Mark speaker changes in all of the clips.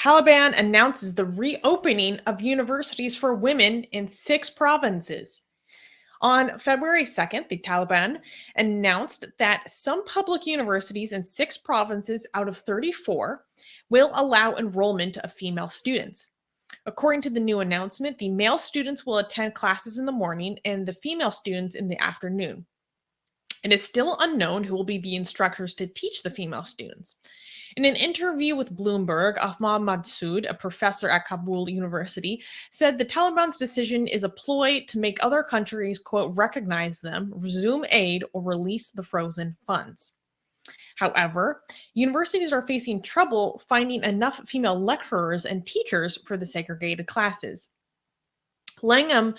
Speaker 1: Taliban announces the reopening of universities for women in 6 provinces. On February 2nd, the Taliban announced that some public universities in 6 provinces out of 34 will allow enrollment of female students. According to the new announcement, the male students will attend classes in the morning and the female students in the afternoon. It is still unknown who will be the instructors to teach the female students. In an interview with Bloomberg, Ahmad Massoud, a professor at Kabul University, said the Taliban's decision is a ploy to make other countries, quote, recognize them, resume aid, or release the frozen funds. However, universities are facing trouble finding enough female lecturers and teachers for the segregated classes. Laghman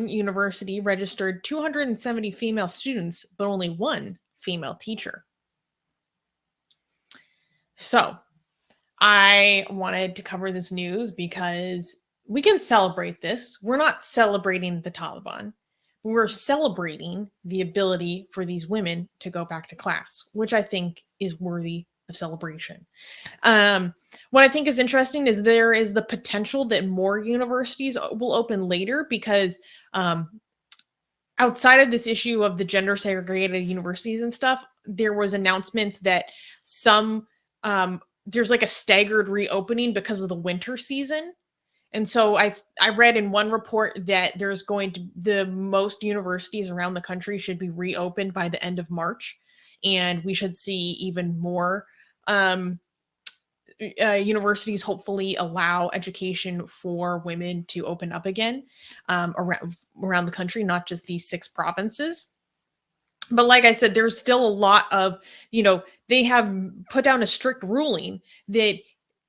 Speaker 1: University registered 270 female students, but only one female teacher. So, I wanted to cover this news because we can celebrate this. We're not celebrating the Taliban. We're celebrating the ability for these women to go back to class, which I think is worthy of celebration. What I think is interesting is there is the potential that more universities will open later because outside of this issue of the gender segregated universities and stuff, there was announcements that some there's like a staggered reopening because of the winter season. And so I read in one report that there's going to the most universities around the country should be reopened by the end of March, and we should see even more universities hopefully allow education for women to open up again around the country, not just these 6 provinces. But like I said, there's still a lot of, they have put down a strict ruling that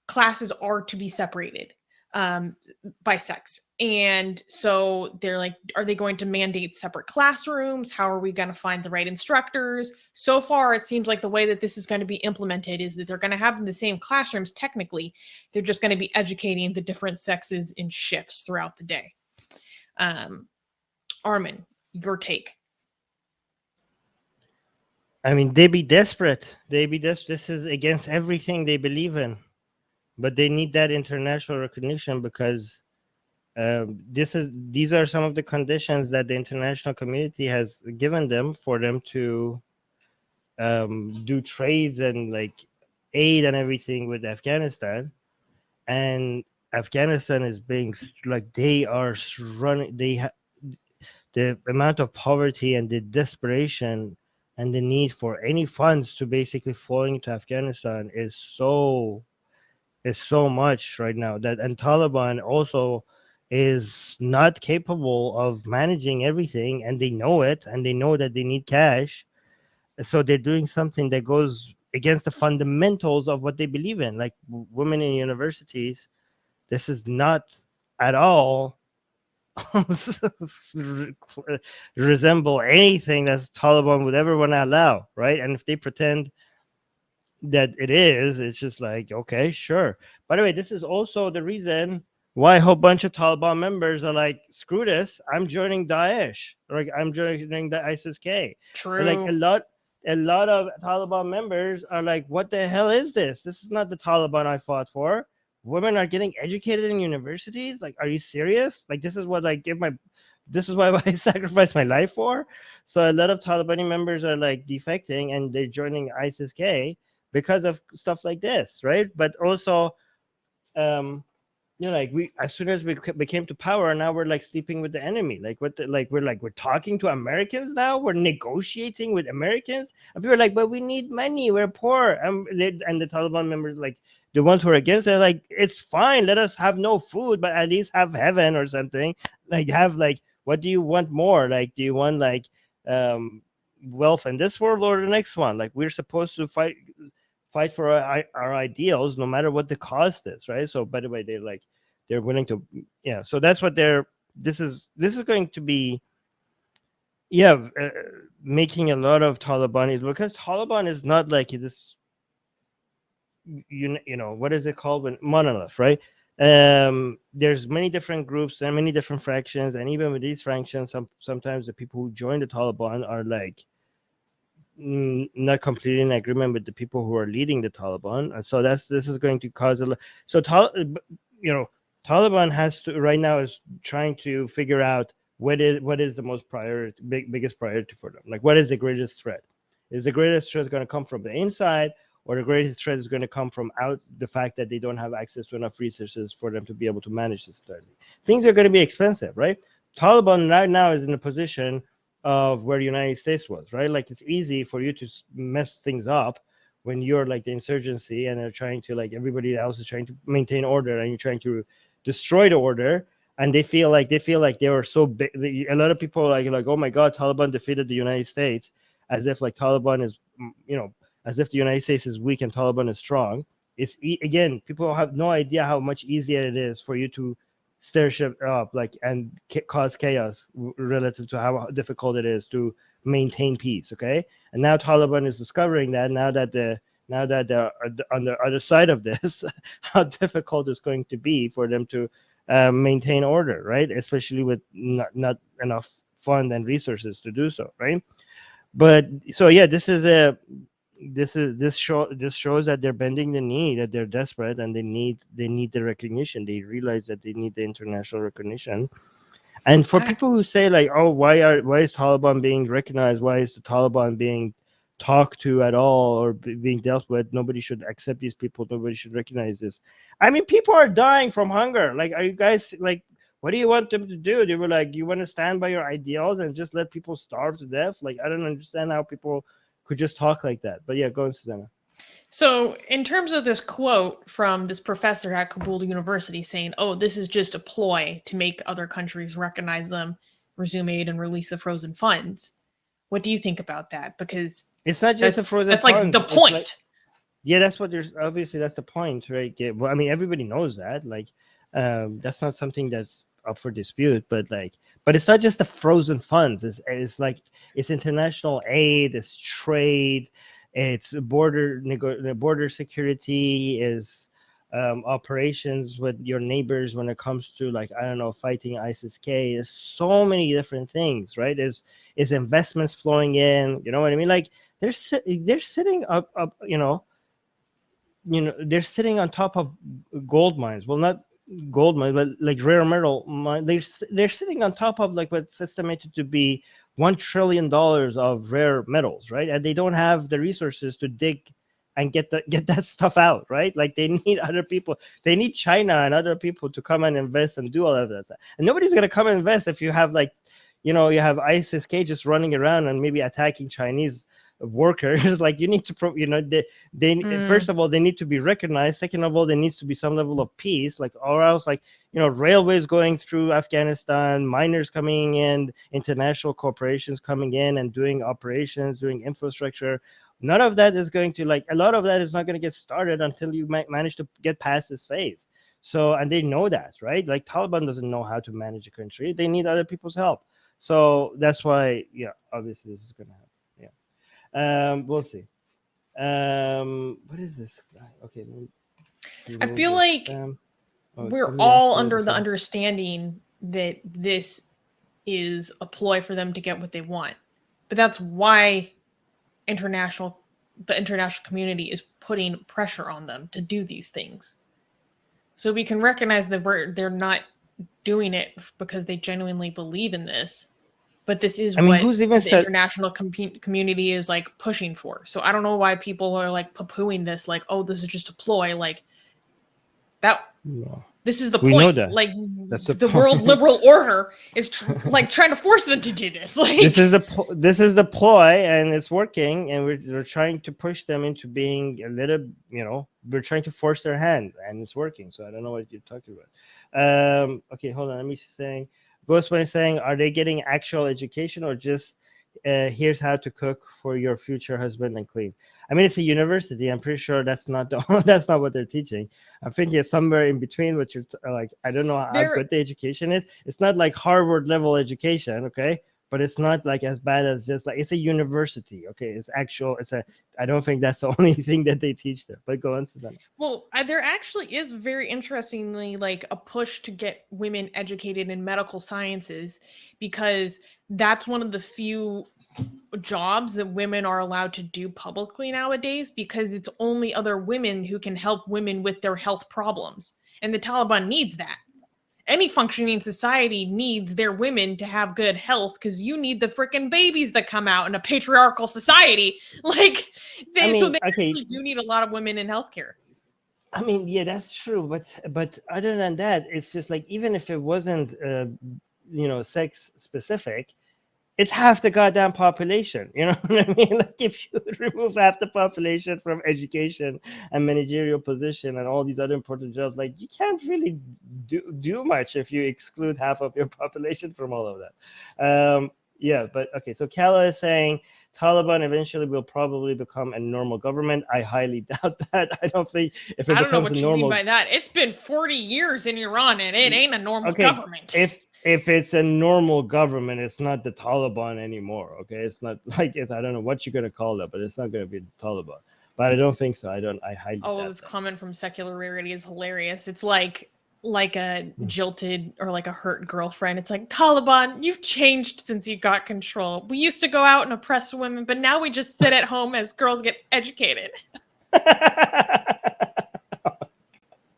Speaker 1: classes are to be separated by sex. And so they're like, are they going to mandate separate classrooms? How are we going to find the right instructors? So far, it seems like the way that this is going to be implemented is that they're going to have the same classrooms. Technically, they're just going to be educating the different sexes in shifts throughout the day. Armin, your take.
Speaker 2: I mean, they be desperate. This is against everything they believe in. But they need that international recognition because these are some of the conditions that the international community has given them for them to do trades and like aid and everything with Afghanistan. And Afghanistan is being like they are running. The amount of poverty and the desperation and the need for any funds to basically flowing to Afghanistan is so much right now and Taliban also is not capable of managing everything, and they know it, and they know that they need cash, so they're doing something that goes against the fundamentals of what they believe in, like women in universities. This is not at all resemble anything that Taliban would ever want to allow, right? And if they pretend that it's just like, okay, sure. By the way, this is also the reason why a whole bunch of Taliban members are like, screw this, I'm joining Daesh, like I'm joining the ISIS-K.
Speaker 1: True.
Speaker 2: Like a lot of Taliban members are like, what the hell is this? This is not the Taliban I fought for. Women are getting educated in universities. Like, are you serious? Like, this is what this is what I sacrificed my life for. So a lot of Taliban members are like defecting and they're joining ISIS-K because of stuff like this, right? But also, like as soon as we came to power, now we're like sleeping with the enemy. Like we're talking to Americans now. We're negotiating with Americans, and people are like, but we need money. We're poor, and the Taliban members, like the ones who are against it, are like, it's fine. Let us have no food, but at least have heaven or something. Like have like, what do you want more? Like, do you want like wealth in this world or the next one? Like, we're supposed to fight for our ideals no matter what the cost is, right? So by the way, they're willing to, so that's what this is going to be, making a lot of Taliban, because Taliban is not like this, what is it called, when monolith, right? There's many different groups and many different fractions, and even with these fractions, sometimes the people who join the Taliban are like not completely in agreement with the people who are leading the Taliban, and so this is going to cause a lot. So Taliban has to right now is trying to figure out what is the most biggest priority for them. Like, what is the greatest threat? Is the greatest threat going to come from the inside, or the greatest threat is going to come from out? The fact that they don't have access to enough resources for them to be able to manage this strategy. Things are going to be expensive, right? Taliban right now is in a position of where the United States was, right? Like, it's easy for you to mess things up when you're like the insurgency and they're trying to, like, everybody else is trying to maintain order and you're trying to destroy the order, and they feel like they were so big. A lot of people like, oh my God, Taliban defeated the United States, as if like Taliban is, as if the United States is weak and Taliban is strong. It's again, people have no idea how much easier it is for you to stir shit up, like, and cause chaos relative to how difficult it is to maintain peace. Okay, and now Taliban is discovering that now that they're on the other side of this, how difficult it's going to be for them to maintain order, right? Especially with not enough fund and resources to do so, right? But so yeah, this shows that they're bending the knee, that they're desperate, and they need the recognition. They realize that they need the international recognition. And for people who say like, oh, why is Taliban being recognized? Why is the Taliban being talked to at all or being dealt with? Nobody should accept these people. Nobody should recognize this. I mean, people are dying from hunger. Like, are you guys like, what do you want them to do? They were like, you want to stand by your ideals and just let people starve to death? Like, I don't understand how people could just talk like that. But yeah, go on, Susanna.
Speaker 1: So in terms of this quote from this professor at Kabul University saying, oh, this is just a ploy to make other countries recognize them, resume aid, and release the frozen funds. What do you think about that? Because
Speaker 2: it's not just the frozen funds.
Speaker 1: That's like the point.
Speaker 2: Like, yeah, that's what there's obviously that's the point, right? Yeah, well, I mean, everybody knows that. Like, that's not something that's up for dispute, but it's not just the frozen funds. It's like, it's international aid, it's trade, it's border security, is operations with your neighbors when it comes to, like, I don't know, fighting ISIS-K. There's so many different things, right? Is investments flowing in, you know what I mean? Like, they're sitting up they're sitting on top of gold mines. Well, not gold mines, but like rare metal mine. They're sitting on top of like what's estimated to be $1 trillion of rare metals, right? And they don't have the resources to dig and get that stuff out, right? Like, they need other people. They need China and other people to come and invest and do all of that stuff. And nobody's gonna come and invest if you have like, you have ISIS-K just running around and maybe attacking Chinese workers. Like, you need to first of all, they need to be recognized. Second of all, there needs to be some level of peace, like, or else, like, railways going through Afghanistan, miners coming in, international corporations coming in and doing operations, doing infrastructure. None of that is going to, like, a lot of that is not going to get started until you manage to get past this phase. So, and they know that, right? Like, Taliban doesn't know how to manage a country. They need other people's help. So that's why, yeah, obviously this is going to happen. We'll see. What is this guy? Okay.
Speaker 1: I feel like we're all under the understanding that this is a ploy for them to get what they want. But that's why the international community is putting pressure on them to do these things. So we can recognize that they're not doing it because they genuinely believe in this. But this is what the international community is like pushing for. So I don't know why people are like poo-pooing this, like, oh, this is just a ploy. Like, that. No. This is the point. We know that. Like, that's the world liberal order is like trying to force them to do this. Like,
Speaker 2: this is the ploy, and it's working. And we're trying to push them into being a little, we're trying to force their hand, and it's working. So I don't know what you're talking about. Okay, hold on. Let me say. Ghostman is saying, are they getting actual education or just here's how to cook for your future husband and clean? I mean, it's a university. I'm pretty sure that's not what they're teaching. I think it's somewhere in between what you're like. I don't know how good the education is. It's not like Harvard level education, okay? But it's not like as bad as just like, it's a university, okay? It's actual. I don't think that's the only thing that they teach there. But go on, Susanna.
Speaker 1: Well, there actually is very interestingly like a push to get women educated in medical sciences, because that's one of the few jobs that women are allowed to do publicly nowadays because it's only other women who can help women with their health problems. And the Taliban needs that. Any functioning society needs their women to have good health because you need the freaking babies that come out in a patriarchal society. Like, so they really do need a lot of women in healthcare.
Speaker 2: I mean, yeah, that's true. But other than that, it's just like, even if it wasn't, sex specific, it's half the goddamn population. You know what I mean? Like, if you remove half the population from education and managerial position and all these other important jobs, like, you can't really do much if you exclude half of your population from all of that. Yeah, but okay. So Kala is saying Taliban eventually will probably become a normal government. I highly doubt that. I don't think if it
Speaker 1: I don't know
Speaker 2: becomes
Speaker 1: what
Speaker 2: a
Speaker 1: you
Speaker 2: normal.
Speaker 1: mean by that. It's been 40 years in Iran and it ain't a normal government.
Speaker 2: If it's a normal government, it's not the Taliban anymore. Okay, it's not like I don't know what you're gonna call that, but it's not gonna be the Taliban. But I don't think so. I highly doubt
Speaker 1: this
Speaker 2: that.
Speaker 1: comment from Secular Rarity is hilarious. It's like a jilted or like a hurt girlfriend. It's like, Taliban, you've changed since you got control. We used to go out and oppress women, but now we just sit at home as girls get educated.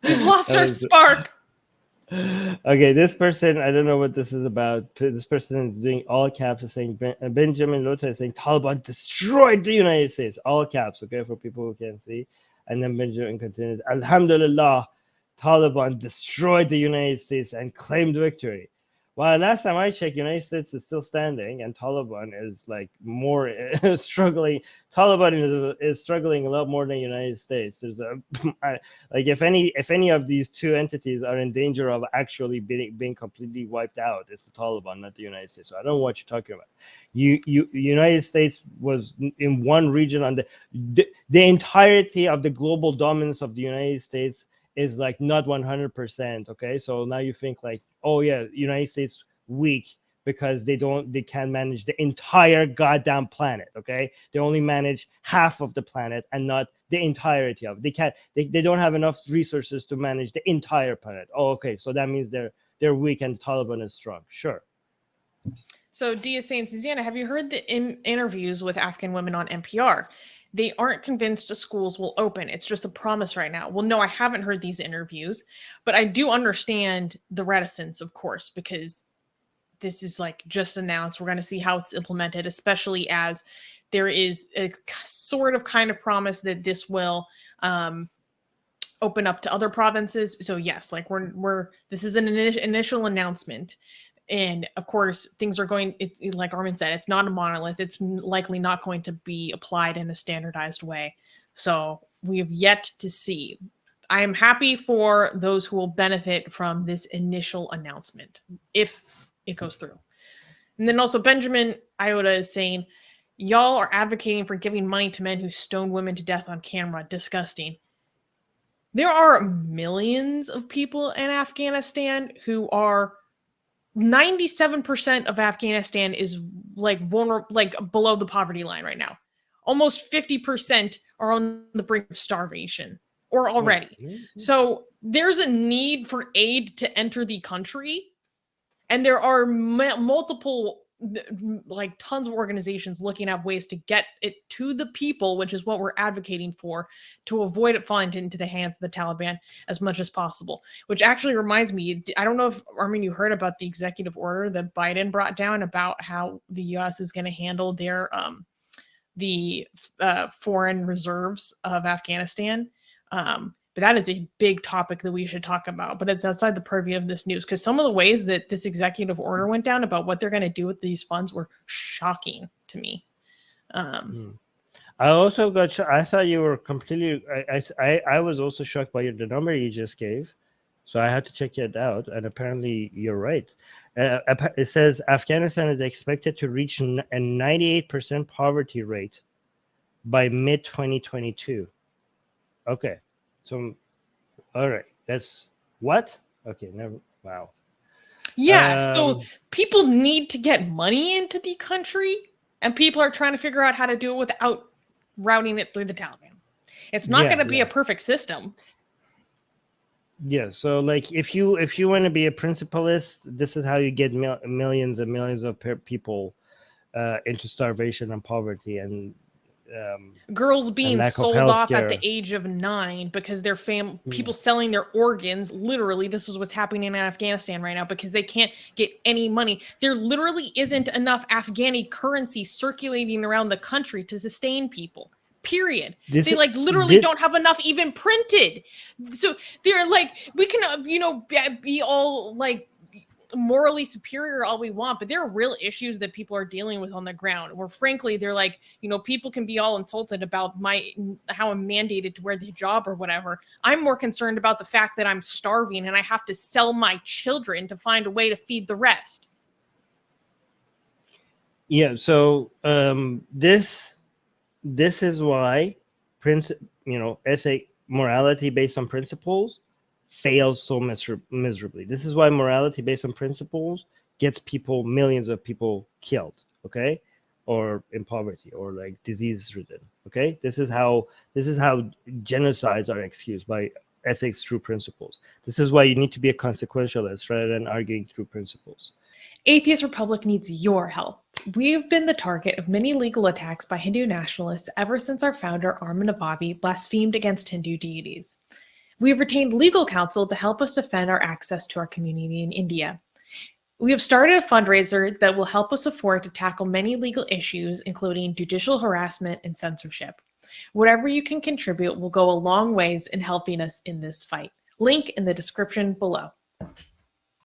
Speaker 1: We've lost our spark.
Speaker 2: Okay, this person, I don't know what this is about. This person is doing all caps, is saying Benjamin Lota is saying Taliban destroyed the United States. All caps, okay, for people who can't see. And then Benjamin continues, Alhamdulillah, Taliban destroyed the United States and claimed victory. Well, last time I checked, United States is still standing, and Taliban is like more struggling. Taliban is struggling a lot more than United States. There's like if any of these two entities are in danger of actually being completely wiped out, it's the Taliban, not the United States. So I don't know what you're talking about. United States was in one region on the entirety of the global dominance of the United States is like not 100%. Okay, so now you think like, oh yeah, United States weak because they can't manage the entire goddamn planet. Okay, they only manage half of the planet and not the entirety of it. They don't have enough resources to manage the entire planet. Oh, okay, so that means they're weak and the Taliban is strong. Sure.
Speaker 1: So Dia saying, Susanna, have you heard the interviews with Afghan women on NPR? They aren't convinced the schools will open. It's just a promise right now. Well, no, I haven't heard these interviews, but I do understand the reticence, of course, because this is like just announced. We're going to see how it's implemented, especially as there is a sort of kind of promise that this will open up to other provinces. So yes, like this is an initial announcement. And of course, things are going, it's like Armin said, it's not a monolith. It's likely not going to be applied in a standardized way. So we have yet to see. I am happy for those who will benefit from this initial announcement, if it goes through. And then also Benjamin Iota is saying, y'all are advocating for giving money to men who stone women to death on camera. Disgusting. There are millions of people in Afghanistan who are 97% of Afghanistan is like vulnerable, like below the poverty line right now. Almost 50% are on the brink of starvation or already. So there's a need for aid to enter the country. And there are multiple, like tons of organizations looking at ways to get it to the people, which is what we're advocating for, to avoid it falling into the hands of the Taliban as much as possible. Which actually reminds me, I don't know if, Armin, you heard about the executive order that Biden brought down about how the U.S. is going to handle their foreign reserves of Afghanistan. But that is a big topic that we should talk about, but it's outside the purview of this news because some of the ways that this executive order went down about what they're going to do with these funds were shocking to me.
Speaker 2: I also got I thought you were completely, I was also shocked by the number you just gave. So I had to check it out. And apparently you're right. It says Afghanistan is expected to reach a 98% poverty rate by mid 2022. Okay. So, all right, that's what? Okay, never. Wow.
Speaker 1: Yeah, so people need to get money into the country, and people are trying to figure out how to do it without routing it through the Taliban. It's not going to be a perfect system.
Speaker 2: Yeah, so like if you want to be a principalist, this is how you get millions and millions of people into starvation and poverty and
Speaker 1: girls being
Speaker 2: lack of
Speaker 1: sold off at
Speaker 2: healthcare.
Speaker 1: the age of 9 because their people selling their organs. Literally, this is what's happening in Afghanistan right now because they can't get any money. There literally isn't enough Afghani currency circulating around the country to sustain people. Period. They like literally don't have enough even printed. So they're like, we can, be all like morally superior all we want, but there are real issues that people are dealing with on the ground where frankly they're like, people can be all insulted about how I'm mandated to wear the hijab or whatever. I'm more concerned about the fact that I'm starving and I have to sell my children to find a way to feed the rest.
Speaker 2: Yeah, so this is why ethic morality based on principles fails so miserably. This is why morality based on principles gets millions of people killed, okay, or in poverty or like disease ridden. Okay, this is how genocides are excused by ethics through principles. This is why you need to be a consequentialist rather than arguing through principles.
Speaker 1: Atheist Republic needs your help. We've been the target of many legal attacks by Hindu nationalists ever since our founder Armin Navabi blasphemed against Hindu deities. We have retained legal counsel to help us defend our access to our community in India. We have started a fundraiser that will help us afford to tackle many legal issues, including judicial harassment and censorship. Whatever you can contribute will go a long ways in helping us in this fight. Link in the description below.